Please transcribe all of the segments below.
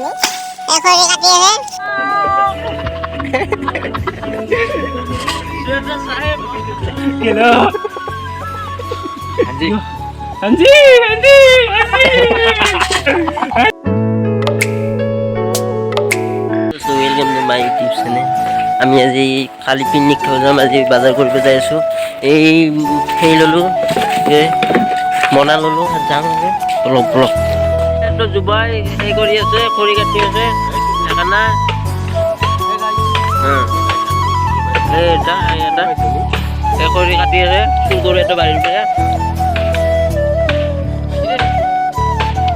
Welcome to my YouTube channel. আমি আজি কালি picnic খাব যাম। আজি বজাৰ কৰিব যাই আছোঁ। সেই ল'লোঁ মনা ল'লোঁ যাম অলপ জুবাই সেই কৰি আছে, খৰি কাটি আছে সেইকাৰণে সেই খৰি কাটি আছে চুৰ কৰি এটা বাৰীৰ পৰা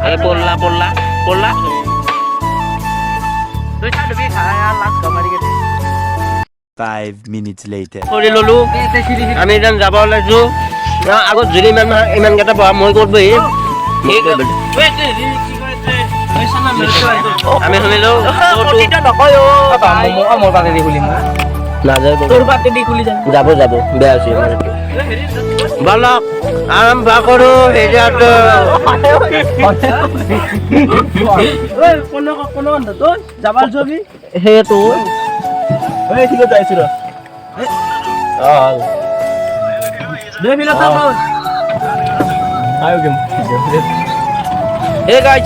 এই পল্লা তুই চাই দিবি খাই লাখ মাৰি কেনে 5 minutes later. কৰি ল'লোঁ। আমি এতিয়া যাব ওলাইছোঁ। আগত যদি ইমানকেইটা বহা মই ক'ত বহিম আমি শুনিলোঁ যাব বেয়া হৈছে বলক আৰম্ভ কৰোঁ। সেইটো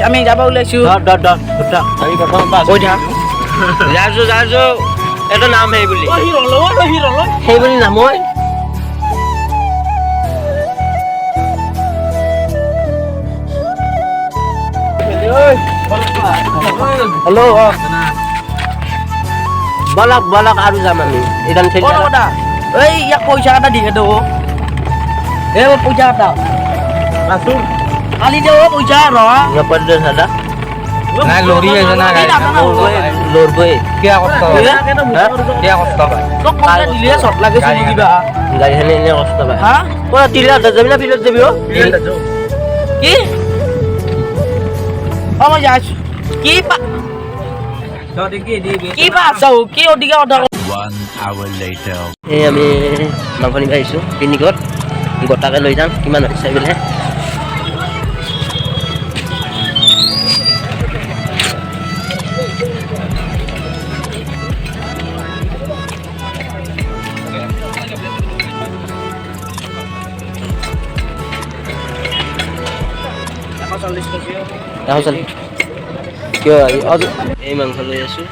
আমি যাব ওলাইছো। যাইছো এটা নাম সেই বুলি নাম হয়। হেল্ল' বলক আৰু যাম আমি এই ইয়াক পইচা এটা দি দে পইচা এটা কালি দে পইচা নাই লৰি আছে না লৰবই কিয় কষ্ট দিলে চট লাগে কিবা গাড়ীখনে এনে কষ্ট পায়। পৰা তিলা যাবি না ফিল্ডত যাবি কি মই যাই আছো কি পাছ কি অধিকা কথা 1 hour later. এই আমি মাংস নিব আহিছোঁ পিকনিকত গোটাকে লৈ যাম কিমান হৈছে বোলে। কিয় এই মাংস লৈ আছোঁ।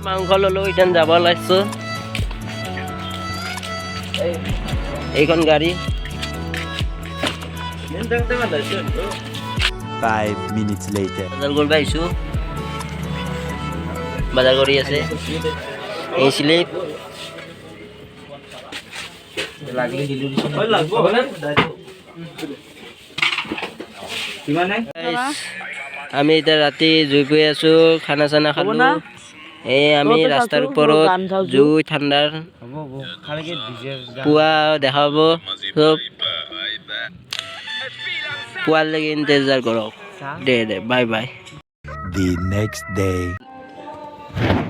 মাংস ল'লোঁ এতিয়া যাব ওলাইছোঁ। এইখন গাড়ী 5 minutes later. বজাৰ কৰিব আহিছোঁ। বজাৰ কৰি আছে এই স্লিপ আমি এতিয়া ৰাতি জুই গৈ আছোঁ। খানা চানা খালোঁ। এই আমি ৰাস্তাৰ ওপৰত জুই ঠাণ্ডাৰ পুৱা দেখা পাব চব পুৱালৈকে ইন্তজাৰ কৰক। দে bye bye. The next day.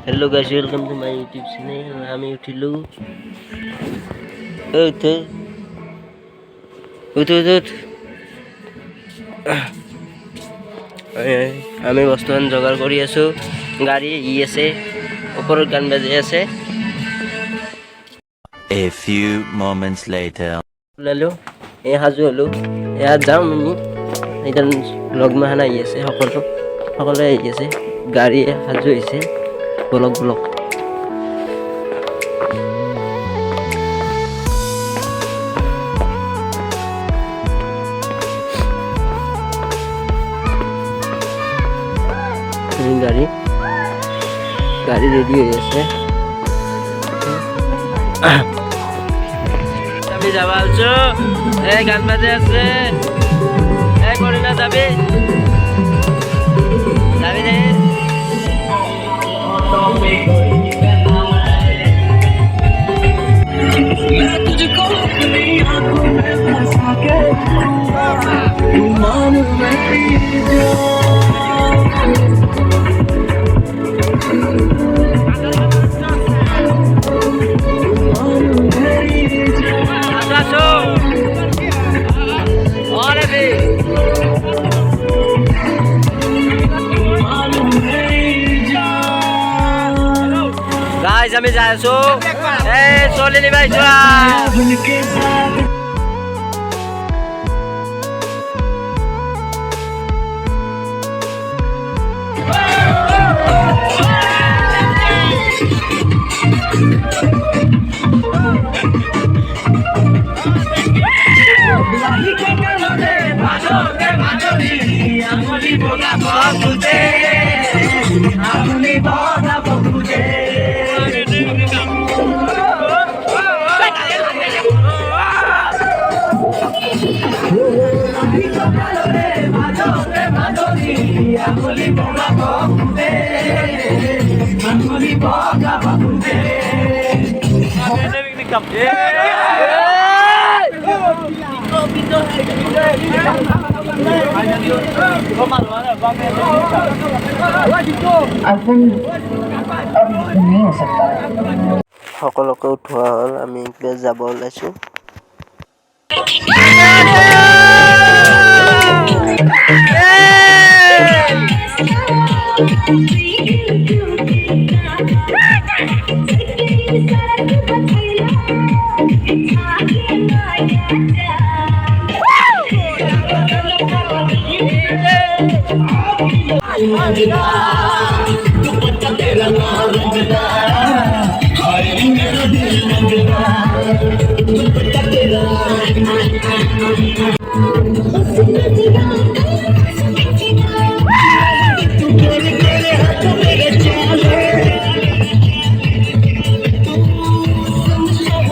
Hello' guys welcome to my YouTube channel. আমি উঠিলোঁ আমি বৰ্তমান যোগাৰ কৰি আছোঁ। গাড়ী আছে ওপৰত গান বাজি আছে। A few moments later. ওলালোঁ এই সাজু হ'লোঁ ইয়াত যাম আমি। এতিয়া লগমাখান আহি আছে সকলোৱে আহি আছে। গাড়ী সাজু হৈছে বলক গাড়ী ৰেডি হৈ আছে। আমি যাব আছো। এই গান বাজে আছে। এই কৰি না যাবি দে গাইজ আমি যাই আছো চলি নিবাই যোৱা সকলোকে উঠোৱা হ'ল আমি যাব ওলাইছোঁ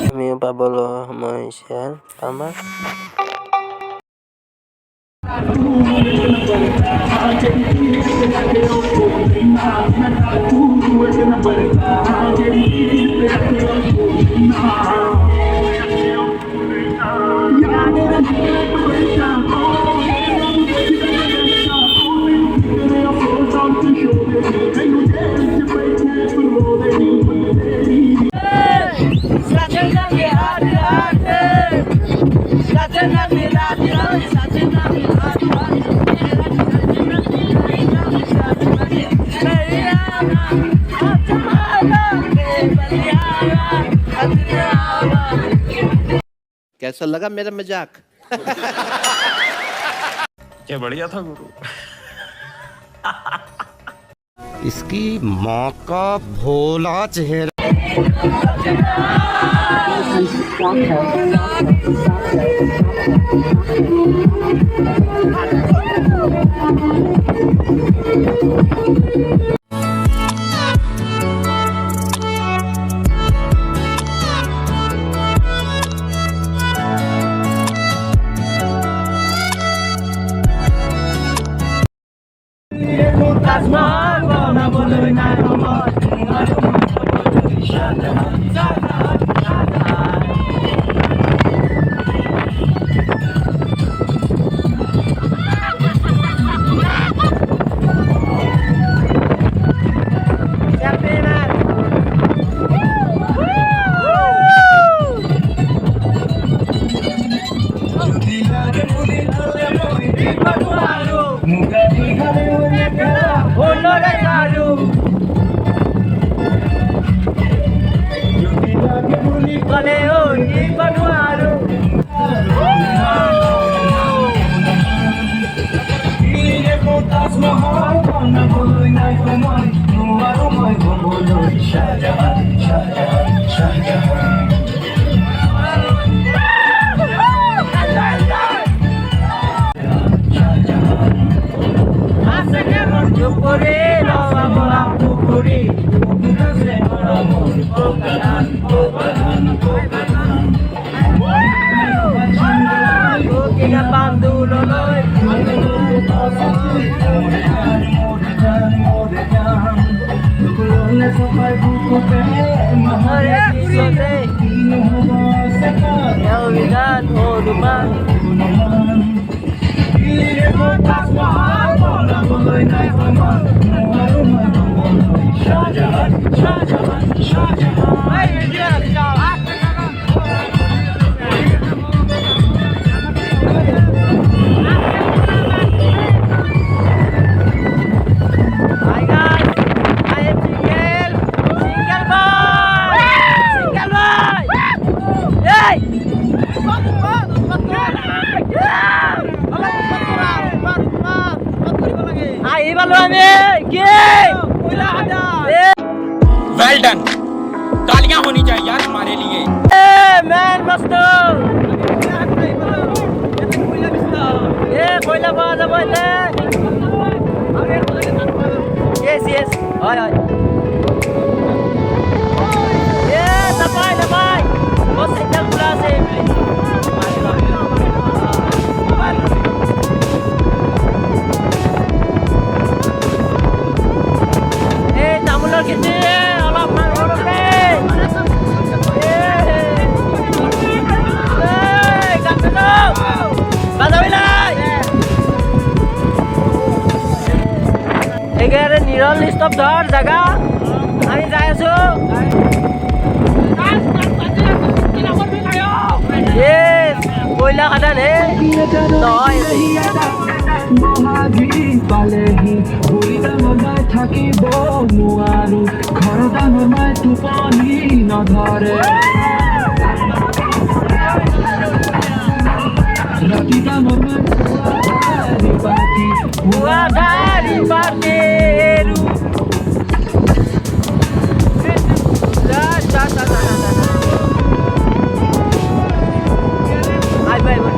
আমিও পাবলৈ সময় হৈছে আমাৰ कैसा लगा मेरा मजाक क्या बढ़िया था गुरु इसकी माँ का भोला चेहरा Hi guys, I am single boy. পালো আমি কি কইলা হাটা वेल डन तालियां होनी चाहिए यार हमारे लिए এ ম্যান মস্ত এ কইলা পাওয়া যাবো এতে ইয়েস ইয়েস হয় হয় এ দাপাই দাপাই বস সিগন্যাল খোলা আছে এ তামুলৰ খেতি অলপ মানুহৰকে একেবাৰে নিৰল নিস্তব্ধ ধৰ জাগা আমি যাই আছো কয়লা খাদান হে নহয় পালেহি বুঢ়ী ডাঙৰ থাকিব নোৱাৰো ঘৰ ডাঙৰ টোপনি নধৰে ৰাতি ডাঙৰ Buah dari Barteru. Ay, bye, bye.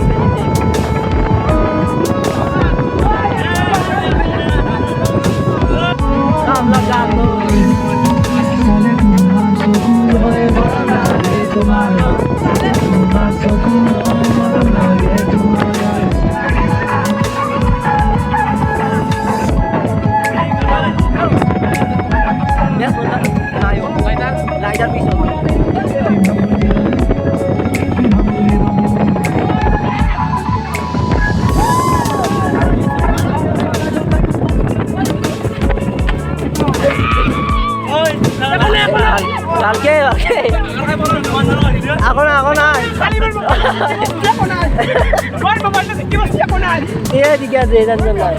Oke. Ako na. Iya, tiga dan selesai.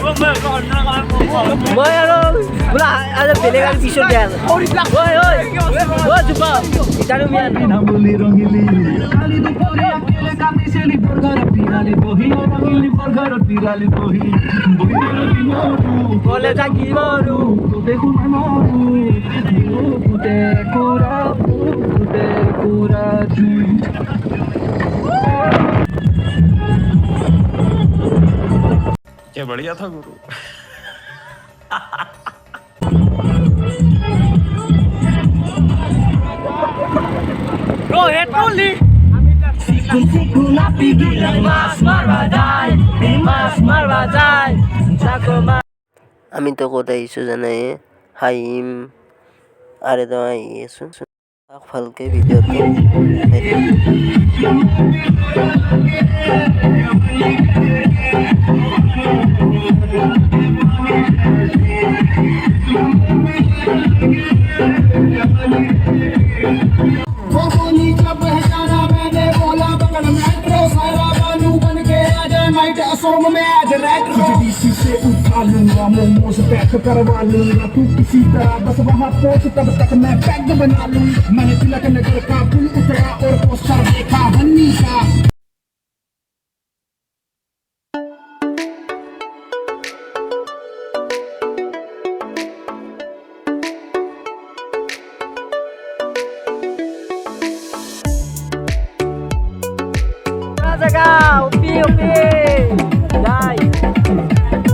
Boy, bola ada pelekan t-shirt dia. Boy, coba. Kita lumian. নামলি রঙিলি কালি দুপুরে আকেলে কান্দিছিলি বর্গার পিরালি বহি রঙিলি বর্গার পিরালি বহি বহি মরু Boleh lagi baru. দেখু মরু পুতে কুরা চুই क्या बढ़िया था गुरु আমি তো কোথায় ইস্যু জানাই হাইম আরে তো ইয়েছো ফালকে ভিডিওতে से उठा लूंगा मोमोज पैक करवा लूंगा तू किसी तरह बस वहाँ पहुँच तब तक मैं पैक बना लूँ मैंने तिलक नगर का पुल उतरा और पोस्टर देखा हन्नी का Upi.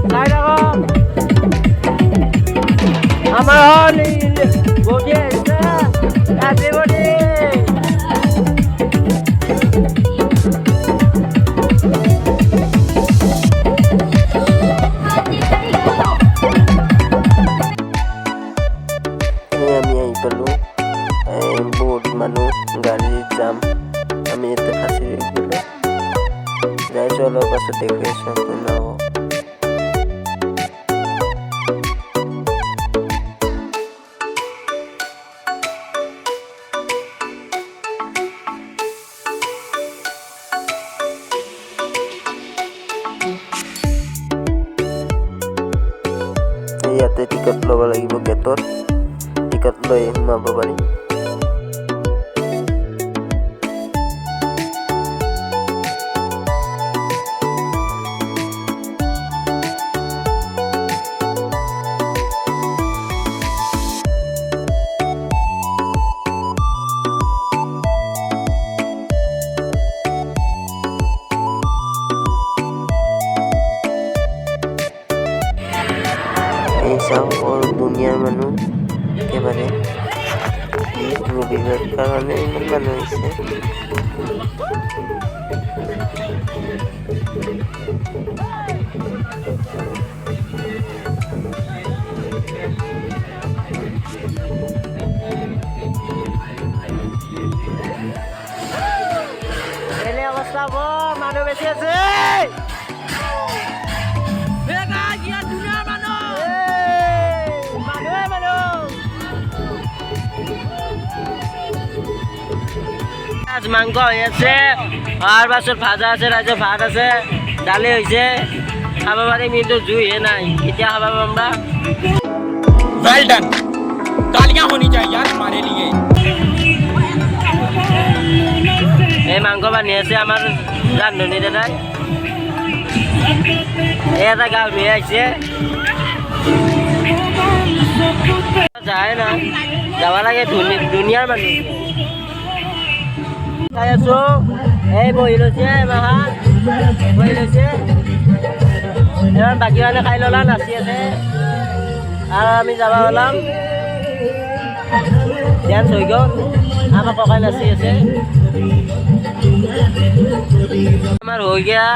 Dai dong. Amar bodi ada bodi. আমি আই পালো বহুত মানুহ গাড়ীৰ জাম আমি ইয়াতে ফাঁচি গ'লো যাইছো অলপ পাছত দেখুৱাই আছো আপোনাক ইয়াতে টিকট ল'ব লাগিব গেটত টিকট লৈ সোমাব পাৰি চাওক দুনিয়াৰ মানুহ একেবাৰে ঈদ ৰবিবাৰ কাৰণে ইমান মানুহ আহিছে। এনে অৱস্থা হ'ব, মানুহ বেছি আছে। মাংস হৈ আছে, তাৰ পাছত ভাজা আছে, ৰাইজৰ ভাত আছে, দালি হৈছে, খাব পাৰিম কিন্তু জুইহে নাই। কেতিয়া খাব আমরা? वेल डन, तालियां होनी चाहिए यार हमारे लिए। এই মাংস বান্ধি আছে আমাৰ ৰান্ধনী দাদাই। এই এটা গাঁও ধুই আহিছে, যায় না যাব লাগে দুনিয়াৰ মানুহ। চাই আছো এই বহি লৈছে, এমাহান বহি লৈছে। এবাৰ বাকী মানে খাই ল'লা, নাচি আছে আৰু আমি যাব ওলাম। ডেন্স হৈ গ'ল, আমাৰ ককাই নাচি আছে। আমাৰ হৈ গিয়া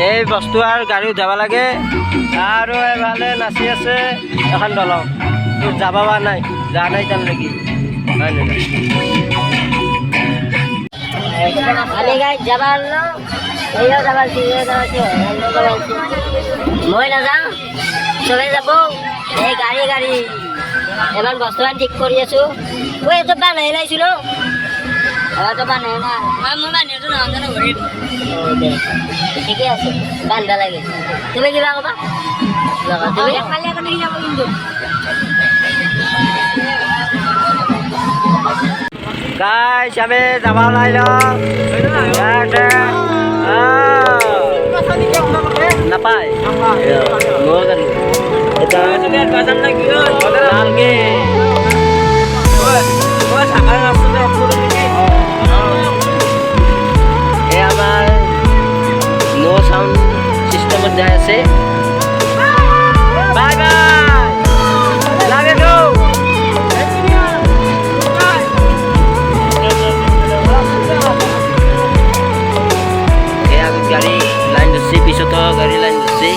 এই বস্তু আৰু গাড়ী উঠাব লাগে আৰু এফালে নাচি আছে এখন দলং। যাব পৰা নাই, যোৱা নাই তাৰলৈকে, হয় নে নাই? মই নাযাওঁ, চবেই যাব। এই গাড়ী গাড়ী এবাৰ বস্তুমান ঠিক কৰি আছো। ঐ এইটো বান্ধাই লাইছিলো, তো বান্ধাই না মই বান্ধাইটো নহয় ভৰিত। ঠিকে আছে, বান্ধা লাগে। তুমি কিবা ক'বা? তুমি খালি আকৌ দেখি যাব কিন্তু। Guys, kami sama Laila. Ada. Napai? Ya, mau kan? Kita sudah pasang lagi. Lagi. Wah, sekarang sudah turun ini. Amal no sound system berjaya sih. Bye bye. Love you. Gaड़ी लाइन दसी पिछो तो गाड़ी लाइन दसी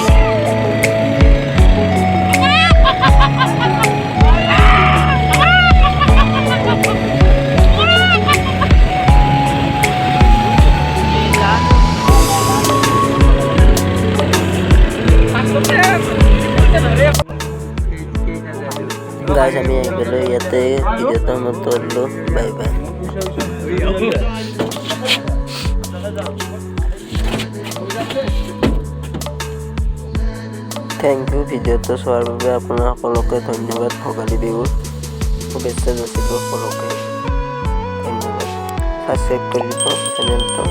guys, আমি একবারে ইয়াতে ভিডিওটা মতো হলো। Bye bye. থেংক ইউ ভিডিঅ'টো চোৱাৰ বাবে আপোনাৰ সকলোকে ধন্যবাদ। ভোগালী বিহুৰ শুভেচ্ছা যাচিব সকলোকে ধন্যবাদ। ছাবস্ক্ৰাইব কৰিব চেনেলটো।